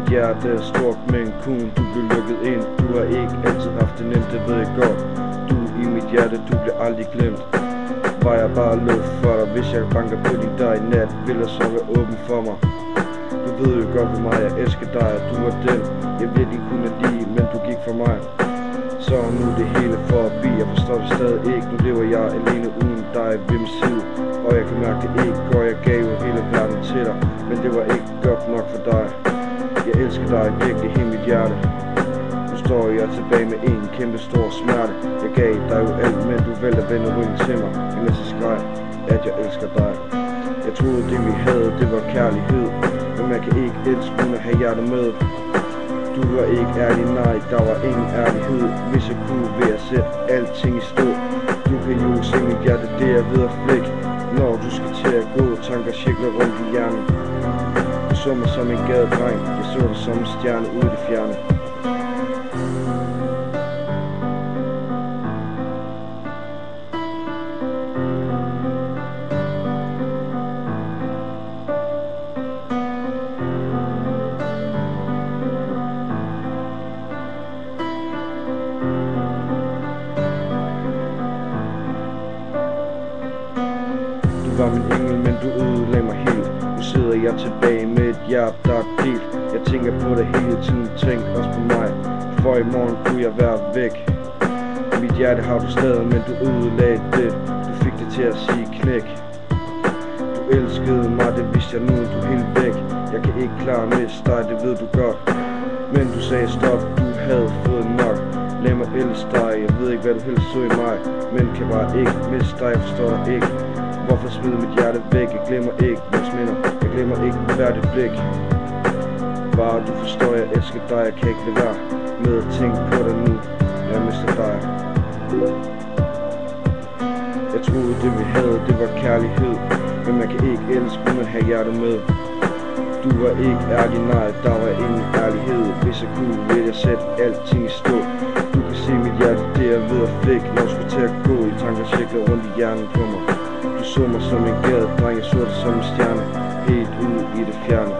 hjerte er stort, men kun du blev lukket ind. Du har ikke altid haft det nemt, det ved jeg godt. Du i mit hjerte, du bliver aldrig glemt. Var jeg bare luft for dig, hvis jeg banker på din dør i nat, vil jeg så være åben for mig. Du ved jo godt hvor meget jeg elsker dig, du var den jeg virkelig kunne lide, men du gik for mig. Så nu er det hele forbi, jeg forstår det stadig ikke. Nu lever jeg alene uden dig ved min side, og jeg kan mærke det ikke, og jeg gav jo hele verden til dig, men det var ikke godt nok for dig. Jeg elsker dig virkelig hele mit hjerte. Nu står jeg tilbage med en kæmpe stor smerte. Jeg gav dig jo alt, men du valgte at vende ryggen til mig, imens jeg skreg, at jeg elsker dig. Jeg troede det vi havde, det var kærlighed, men man kan ikke elske uden at have hjertet med. Du var ikke ærlig, nej, der var ingen ærlighed. Hvis jeg kunne, vil jeg sætte alting i stå. Du kan jo se mit hjerte, det er ved at flække. Når du skal til at gå, tanker cirkler rundt i hjernen. Du så mig som en gadedreng, jeg så dig som en stjerne ude i det fjerne. Du var min engel, men du ødelagde mig helt. Nu sidder jeg tilbage med et hjerte, der er delt. Jeg tænker på dig hele tiden, tænk også på mig. For i morgen kunne jeg være væk. Mit hjerte har du stadig, men du ødelagde det. Du fik det til at sige knæk. Du elskede mig, det vidste jeg nu, du er helt væk. Jeg kan ikke klare at miste dig, det ved du godt. Men du sagde stop, du havde fået nok. Lad mig elske dig, jeg ved ikke hvad du helst så i mig, men kan bare ikke miste dig, jeg forstår dig ikke. Hvorfor smide mit hjerte væk? Jeg glemmer ikke vores minder, jeg glemmer ikke hvert et blik. Bare du forstår, jeg elsker dig, jeg kan ikke lade være med at tænke på dig nu, jeg mister dig. Jeg troede det vi havde, det var kærlighed, men man kan ikke elske uden at have hjertet med. Du var ikke ærlig, nej, der var ingen ærlighed. Hvis jeg kunne, ville jeg sætte alting i stå. Du kan se mit hjerte, det er ved at flække. Når du skal til at gå i tanker cirkler rundt i hjernen på mig. Du så mig som en gadedreng, jeg så dig som en stjerne, helt ude i det fjerne.